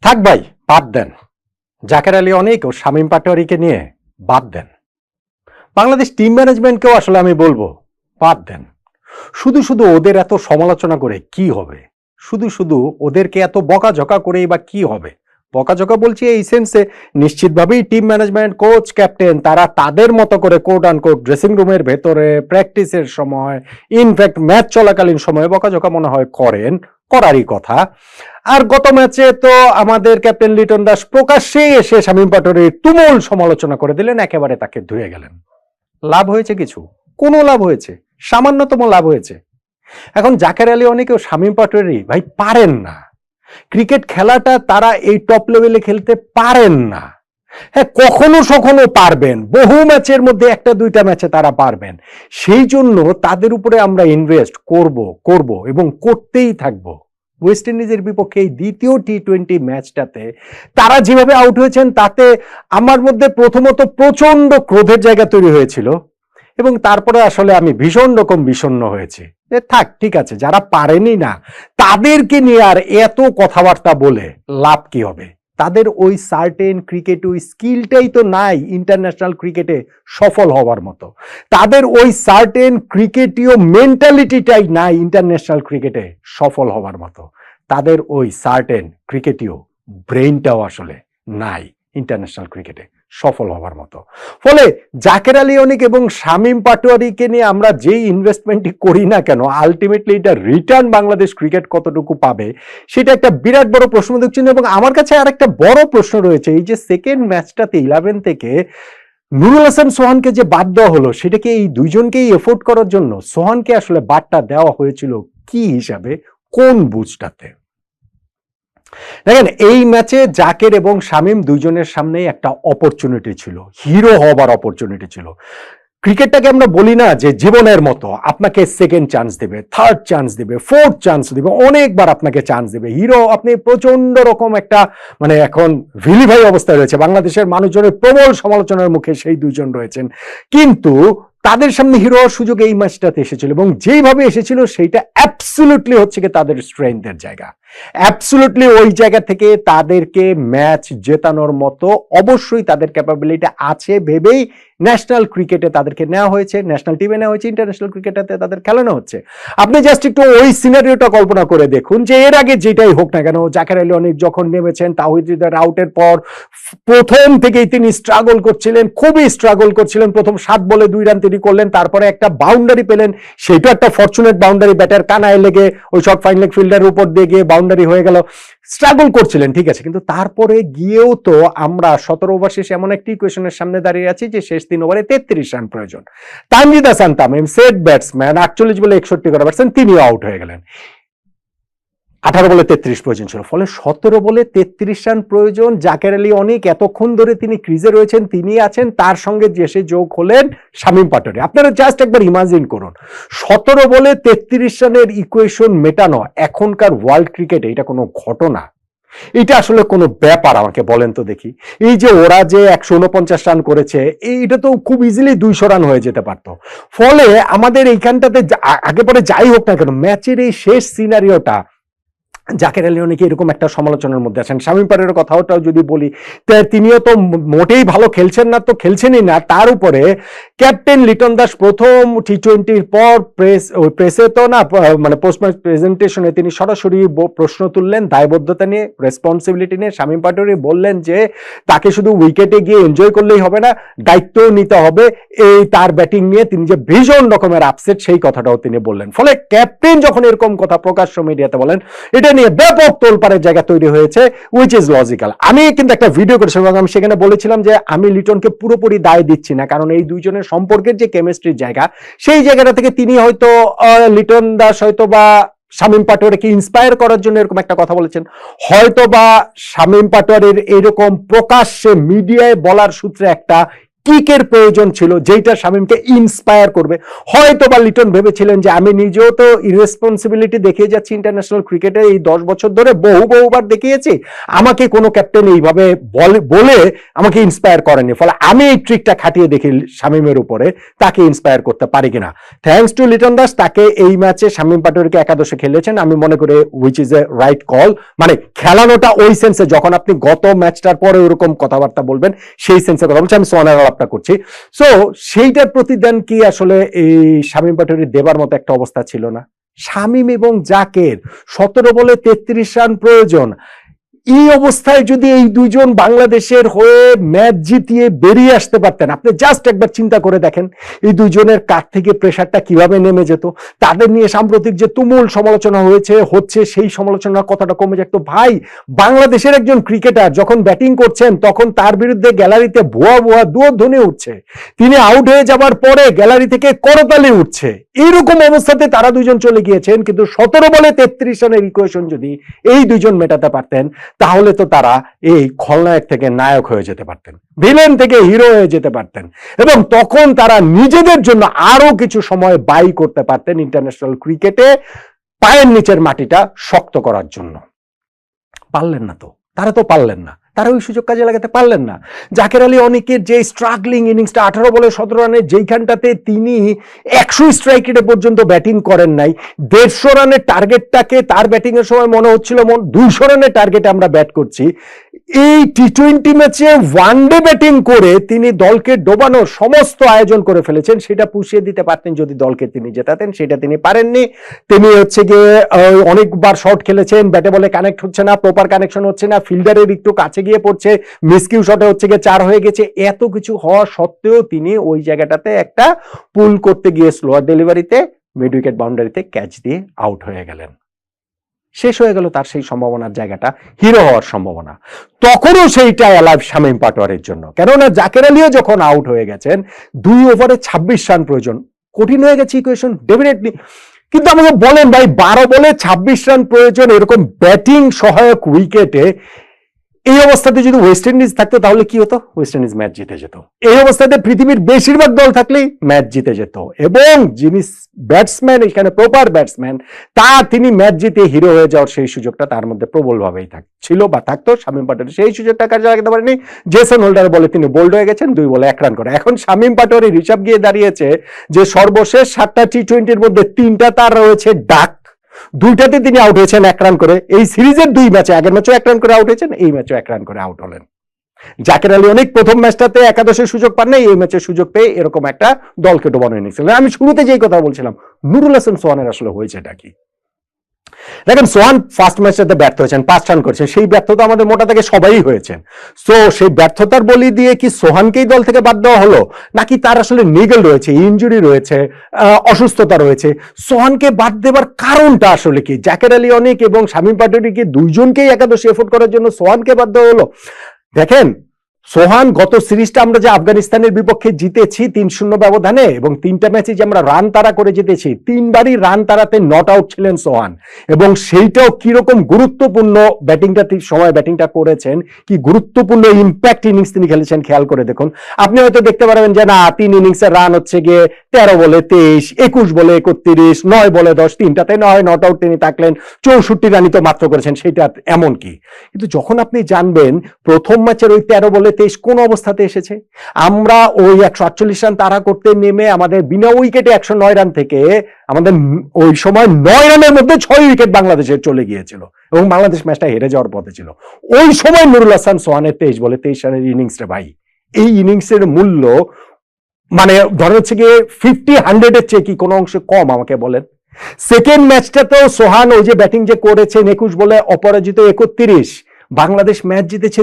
থাক ভাই, বাদ দেন। জাকের আলী অনেক ও শামীম পাটোয়ারিকে নিয়ে বাদ দেন। বাংলাদেশ টিম ম্যানেজমেন্টকেও আসলে আমি বলবো বাদ দেন। শুধু শুধু ওদের এত সমালোচনা করে কি হবে? শুধু শুধু ওদেরকে এত বকাঝকা করেই বা কি হবে? বকাঝকা বলছি এই সেন্সে, নিশ্চিতভাবেই টিম ম্যানেজমেন্ট, কোচ, ক্যাপ্টেন তারা তাদের মতো করে কোট আনকোট ড্রেসিং রুমের ভেতরে প্র্যাকটিসের সময়, ইনফ্যাক্ট ম্যাচ চলাকালীন সময়ে বকাঝকা মনে হয় করেন, করারই কথা। আর গত ম্যাচে তো আমাদের ক্যাপ্টেন লিটন দাস প্রকাশ্যে এসে শামীম পাটোয়ারির তুমুল সমালোচনা করে দিলেন, একেবারে তাকে ধুয়ে গেলেন। লাভ হয়েছে কিছু? কোনো লাভ হয়েছে? সামান্যতম লাভ হয়েছে। এখন জাকের আলী অনেকেও শামীম পাটোয়ারি ভাই পারেন না, ক্রিকেট খেলাটা তারা এই টপ লেভেলে খেলতে পারেন না। হ্যাঁ, কখনো সখনো পারবেন, বহু ম্যাচের মধ্যে একটা দুইটা ম্যাচে তারা পারবেন। সেই জন্য তাদের উপরে আমরা ইনভেস্ট করব এবং করতেই থাকবো। ওয়েস্ট ইন্ডিজের বিপক্ষে এই দ্বিতীয় টি-20 ম্যাচটাতে তারা যেভাবে আউট হয়েছেন, তাতে আমার মধ্যে প্রথমত প্রচন্ড ক্রোধের জায়গা তৈরি হয়েছিল, এবং তারপরে আসলে আমি ভীষণ রকম বিষণ্ণ হয়েছি যে থাক, ঠিক আছে, যারা পারেনি না তাদেরকে নিয়ে আর এত কথাবার্তা বলে লাভ কি হবে? তাদের ওই সার্টেন ক্রিকেট ওই স্কিলটাই তো নাই ইন্টারন্যাশনাল ক্রিকেটে সফল হওয়ার মতো। তাদের ওই সার্টেন ক্রিকেটীয় মেন্টালিটিটাই নাই ইন্টারন্যাশনাল ক্রিকেটে সফল হওয়ার মতো। তাদের ওই সার্টেন ক্রিকেটীয় ব্রেইনটাও আসলে নাই ইন্টারন্যাশনাল ক্রিকেটে সফল হওয়ার মতো। ফলে জাকের আলী অনেক এবং শামীম পাটোয়ারিকে নিয়ে আমরা যেই ইনভেস্টমেন্টই করি না কেন, আলটিমেটলি এটা রিটার্ন বাংলাদেশ ক্রিকেট কতটুকু পাবে সেটা একটা বিরাট বড় প্রশ্নবোধক চিহ্ন। এবং আমার কাছে আর একটা বড় প্রশ্ন রয়েছে, এই যে সেকেন্ড ম্যাচটাতে 11 থেকে নুরুল হাসান সোহানকে যে বাদ দেওয়া হলো, সেটাকে এই দুইজনকেই এফোর্ড করার জন্য সোহানকে আসলে বাদটা দেওয়া হয়েছিল কি হিসাবে, কোন বুঝটাতে? দেখেন, এই ম্যাচে জাকের এবং শামীম দুইজনের সামনেই একটা অপরচুনিটি ছিল, হিরো হবার অপরচুনিটি ছিল। ক্রিকেটটাকে আমরা বলি না যে জীবনের মতো আপনাকে সেকেন্ড চান্স দেবে, থার্ড চান্স দেবে, ফোর্থ চান্স দেবে, অনেকবার আপনাকে চান্স দেবে। হিরো আপনি প্রচন্ড রকম একটা এখন ভিলিভাই অবস্থায় রয়েছে, বাংলাদেশের মানুষজনের প্রবল সমালোচনার মুখে সেই দুইজন রয়েছেন, কিন্তু তাদের সামনে হিরো হওয়ার সুযোগ এই ম্যাচটাতে এসেছিল, এবং যেইভাবে এসেছিল সেইটা অ্যাবসলিউটলি হচ্ছে কি তাদের স্ট্রেংথের জায়গা। অ্যাবসলিউটলি ওই জায়গা থেকে তাদেরকে ম্যাচ জেতানোর মতো অবশ্যই তাদের ক্যাপাবিলিটি আছে ভেবেই ন্যাশনাল ক্রিকেটে তাদেরকে নেওয়া হয়েছে, ন্যাশনাল টিমে নেওয়া হয়েছে, ইন্টারন্যাশনাল ক্রিকেটাতে তাদের খেলানো হচ্ছে। আপনি জাস্ট একটু ওই সিনারিওটা কল্পনা করে দেখুন যে এর আগে যেটাই হোক না কেন, জাকের আলী অনেক যখন নেমেছেন তাওহিদ হৃদয়ের আউটের পর প্রথম থেকেই তিনি স্ট্রাগল করছিলেন, খুবই স্ট্রাগল করছিলেন। প্রথম 7 বলে 2 রান তিনি করলেন, তারপরে একটা বাউন্ডারি পেলেন, সেটা একটা ফরচুনেট বাউন্ডারি, ব্যাটার কানায় লেগে ওই শর্ট ফাইন লেগ ফিল্ডারের উপর দিয়ে গিয়ে বাউন্ডারি হয়ে গেল। স্ট্রাগল করছিলেন, ঠিক আছে, কিন্তু তারপরে গিয়েও তো আমরা 17 ওভার শেষে এমন একটি ইকুয়েশনের সামনে দাঁড়িয়ে আছি যে শেষ 3 ওভারে 33 রান প্রয়োজন। তানজিদ হাসান তামিম, সেট ব্যাটসম্যান, 48 বলে 61 করা ব্যাটসম্যান, তিনিও আউট হয়ে গেলেন। 18 বলে 33 প্রয়োজন ছিল, ফলে 17 বলে 33 রান প্রয়োজন। জাকের আলী অনেক এতক্ষণ ধরে তিনি ক্রিজে রয়েছেন, তিনি আছেন, তার সঙ্গে এসে যোগ হলেন শামীম পাটোয়ারি। আপনারা জাস্ট একবার ইমাজিন করুন, 17 বলে 33 রানের ইকুয়েশন মেটানো এখনকার ওয়ার্ল্ড ক্রিকেটে এটা কোনো ঘটনা? এটা আসলে কোনো ব্যাপার? আমাকে বলেন তো দেখি। এই যে ওরা যে 149 রান করেছে, এটা তো খুব ইজিলি 200 রান হয়ে যেতে পারতো। ফলে আমাদের এইখানটাতে আগে পরে যাই হোক না কেন, ম্যাচের এই শেষ সিনারিওটা জাকের আলী অনেকে এরকম একটা সমালোচনার মধ্যে আছেন। শামীম পাটোয়ারির কথাটাও যদি বলি, তিনিও তো মোটেই ভালো খেলছেন না, তো খেলছেনই না, তার উপরে ক্যাপ্টেন লিটন দাস প্রথম টি-20 পর প্রেসে তো না, পোস্ট ম্যাচ প্রেজেন্টেশনে তিনি সরাসরি প্রশ্ন তুললেন দায়বদ্ধতা নিয়ে, রেসপন্সিবিলিটি নিয়ে। শামীম পাটোয়ারি বললেন যে তাকে শুধু উইকেটে গিয়ে এনজয় করলেই হবে না, দায়িত্বও নিতে হবে এই তার ব্যাটিং নিয়ে। তিনি যে ভীষণ রকমের আপসেট সেই কথাটাও তিনি বললেন। ফলে ক্যাপ্টেন যখন এরকম কথা প্রকাশ্য মিডিয়াতে বলেন, এটা নিয়ে ব্যাপক তোলপাড়ের জায়গা তৈরি হয়েছে, উইচ ইজ লজিক্যাল। আমি কিন্তু একটা ভিডিও করেছিলাম, আমি সেখানে বলেছিলাম যে আমি লিটনকে পুরোপুরি দায় দিচ্ছি না, কারণ এই দুইজনের সম্পর্কের যে কেমিস্ট্রির জায়গা, সেই জায়গাটা থেকে তিনি হয়তো লিটন দাস হয়তো বা শামীম পাটোয়ারিকে ইন্সপায়ার করার জন্য এরকম একটা কথা বলেছেন, হয়তো বা শামীম পাটোয়ারির এইরকম প্রকাশ্যে মিডিয়ায় বলার সূত্রে একটা কিকের প্রয়োজন ছিল, যেটা শামীমকে ইন্সপায়ার করবে। হয়তো বা লিটন ভেবেছিলেন যে আমি নিজেও তো ইরেসপন্সিবিলিটি দেখিয়ে যাচ্ছি ইন্টারন্যাশনাল ক্রিকেটে, এই 10 বছর ধরে বহুবার দেখিয়েছি, আমাকে কোনো ক্যাপ্টেন এইভাবে বলে আমাকে ইন্সপায়ার করেনি, ফলে আমি এই ট্রিকটা খাটিয়ে দেখি শামীমের উপরে তাকে ইন্সপায়ার করতে পারি কিনা। থ্যাঙ্কস টু লিটন দাস, তাকে এই ম্যাচে শামীম পাটোয়ারিকে একাদশে খেলেছেন, আমি মনে করি which is a right call. মানে খেলানোটা ওই সেন্সে, যখন আপনি গত ম্যাচটার পরে ওরকম কথাবার্তা বলবেন সেই সেন্সে কথা বলছি, আমি সোহানের আলাপটা করছি। সো সেইটার প্রতিদান কি আসলে এই শামীম পাটোয়ারি দেবার মতো একটা অবস্থা ছিল না? শামীম এবং জাকের 17 বলে 33 রান প্রয়োজন। এই অবস্থায় যদি এই দুইজন বাংলাদেশের হয়ে ম্যাচ জিতিয়ে বেরিয়ে আসতে পারতেন, আপনি জাস্ট একবার চিন্তা করে দেখেন এই দুইজনের কাছ থেকে প্রেশারটা কিভাবে নেমে যেত। তাদের নিয়ে সাম্প্রতিক যে তুমুল সমালোচনা হচ্ছে সেই সমালোচনার কথাটা কমে যেত। ভাই, বাংলাদেশের একজন ক্রিকেটার যখন ব্যাটিং করছেন তখন তার বিরুদ্ধে গ্যালারিতে ভুয়া দুর্ধ্বনি উঠছে, তিনি আউট হয়ে যাবার পরে গ্যালারি থেকে করতালি উঠছে। এইরকম অবস্থাতে তারা দুইজন চলে গিয়েছেন, কিন্তু 17 বলে 33 রানের ইকুয়েশন যদি এই দুইজন মেটাতে পারতেন, তাহলে তো তারা এই খলনায়ক থেকে নায়ক হয়ে যেতে পারতেন, ভিলেন থেকে হিরো হয়ে যেতে পারতেন, এবং তখন তারা নিজেদের জন্য আরো কিছু সময় ব্যয় করতে পারতেন ইন্টারন্যাশনাল ক্রিকেটে পায়ের নিচের মাটিটা শক্ত করার জন্য। পারলেন না তো, তারা তো পারলেন না, তারা ওই সুযোগ কাজে লাগাতে পারলেন না। জাকের আলী অনেকের যে স্ট্রাগলিং ইনিংসটা 18 বলে 17 রানে, যেইখানটাতে তিনি 100 স্ট্রাইক রেটে পর্যন্ত ব্যাটিং করেন নাই, 150 রানের টার্গেটটাকে তার ব্যাটিং এর সময় মনে হচ্ছিল 200 রানের টার্গেটে আমরা ব্যাট করছি। এই টি-20 ম্যাচে ওয়ানডে ব্যাটিং করে তিনি দলকে ডোবানোর সমস্ত আয়োজন করে ফেলেছেন। সেটা পুষিয়ে দিতে পারতেন যদি দলকে তিনি জেতাতেন, সেটা তিনি পারেননি। তিনি হচ্ছে গিয়ে অনেকবার শট খেলেছেন, ব্যাটে বলে কানেক্ট হচ্ছে না, প্রপার কানেকশন হচ্ছে না, ফিল্ডারের একটু কাছে গিয়ে পড়ছে, মিসকিউ শটে হচ্ছে গিয়ে 4 হয়ে গেছে। এত কিছু হওয়া সত্ত্বেও তিনি ওই জায়গাটাতে একটা পুল করতে গিয়ে স্লোয়ার ডেলিভারিতে মিড উইকেট বাউন্ডারিতে ক্যাচ দিয়ে আউট হয়ে গেলেন। শেষ হয়ে গেল তার সেই সম্ভাবনার জায়গাটা, হিরো হওয়ার সম্ভাবনা। তখনও সেইটা অ্যালাইভ শামীম পাটোয়ারির জন্য, কেননা জাকের আলীও যখন আউট হয়ে গেছেন, 2 ওভারে 26 রান প্রয়োজন। কঠিন হয়ে গেছে ইকুয়েশন ডেফিনেটলি, কিন্তু আমাকে বলেন ভাই, 12 বলে 26 রান প্রয়োজন এরকম ব্যাটিং সহায়ক উইকেটে, এই অবস্থাতে যদি ওয়েস্ট ইন্ডিজ থাকতো তাহলে কি হতো? ওয়েস্ট ইন্ডিজ ম্যাচ জিতে যেত। এই অবস্থাতে পৃথিবীর বেশিরভাগ দল থাকলেই ম্যাচ জিতে যেত, এবং যিনি ব্যাটসম্যান, এখানে প্রপার ব্যাটসম্যান, তিনি ম্যাচ জিতে হিরো হয়ে যাওয়ার সেই সুযোগটা তার মধ্যে প্রবলভাবেই ছিল বা থাকতো। শামীম পাটোয়ারি সেই সুযোগটা কাজে লাগাতে পারেনি। জেসন হোল্ডার বলে তিনি বোল্ড হয়ে গেছেন, 2 বলে 1 রান করে। এখন শামীম পাটোয়ারির হিসাব গিয়ে দাঁড়িয়েছে যে সর্বশেষ 7টা টি-20-র মধ্যে 3টা তার রয়েছে ডাক, 2টাতে তিনি আউট হয়েছেন 1 রান করে। এই সিরিজের 2 ম্যাচে, আগের ম্যাচও 1 রান করে আউট হয়েছেন, এই ম্যাচও 1 রান করে আউট হলেন। জাকের আলী অনেক প্রথম ম্যাচটাতে একাদশের সুযোগ পান নাই, এই ম্যাচে সুযোগ পেয়ে এরকম একটা দলকে ডোবানো এনেছিলেন। আমি শুরুতে যেই কথা বলছিলাম, নুরুল হাসান সোহানের আসলে হয়েছেটা কি? দেখেন, সোহান ফার্স্ট ম্যাচটাতে ব্যর্থ হয়েছেন, 5 রান করেছেন, সেই ব্যর্থতা আমাদের মোটা থেকে সবাই হয়েছেন। সো সেই ব্যর্থতার বলি দিয়ে কি সোহানকেই দল থেকে বাদ দেওয়া হলো, নাকি তার আসলে নিগেল রয়েছে, ইনজুরি রয়েছে, অসুস্থতা রয়েছে? সোহানকে বাদ দেবার কারণটা আসলে কি? জাকের আলী অনেক এবং শামীম পাটোয়ারিকে দুইজনকেই একাদশে এফোর্ট করার জন্য সোহানকে বাদ দেওয়া হলো। দেখেন, সোহান গত সিরিজটা আমরা যে আফগানিস্তানের বিপক্ষে জিতেছি 3-0 ব্যবধানে, এবং 3টা ম্যাচে যে আমরা রান তাড়া করে জিতেছি, 3বারই রান তাড়াতে নট আউট ছিলেন সোহান, এবং সেইটাও কিরকম গুরুত্বপূর্ণ সময় ব্যাটিংটা করেছেন, কি গুরুত্বপূর্ণ ইম্প্যাক্ট ইনিংস তিনি খেলেছেন, খেয়াল করে দেখুন। আপনি হয়তো দেখতে পারবেন যে না, 3 ইনিংসের রান হচ্ছে গিয়ে 13 বলে 23, 21 বলে 31, 9 বলে 10, 3টাতে 9 নট আউট তিনি থাকলেন, 64 রানই তো মাত্র করেছেন, সেটা এমন কি? কিন্তু যখন আপনি জানবেন প্রথম ম্যাচের ওই 13 বলে 23 কোন অবস্থাতে এসেছে, আমরা ওই 148 রান তাড়া করতে নেমে আমাদের বিনা উইকেটে 109 রান থেকে আমাদের ওই সময় 9 রানের মধ্যে 6 উইকেট বাংলাদেশের চলে গিয়েছিল, এবং বাংলাদেশ ম্যাচটা হেরে যাওয়ার পথে ছিল। ওই সময় নুরুল হাসান সোহানের 23 বলে 23 রানের ইনিংস রে ভাই, এই ইনিংসের মূল্য মানে ধরে হচ্ছে গিয়ে 50-100 এর চেয়ে কি কোনো অংশে কম? আমাকে বলেন। সেকেন্ড ম্যাচটাতেও সোহান ওই যে ব্যাটিং যে করেছেন 21 বলে অপরাজিত 31, বাংলাদেশ ম্যাচ জিতেছে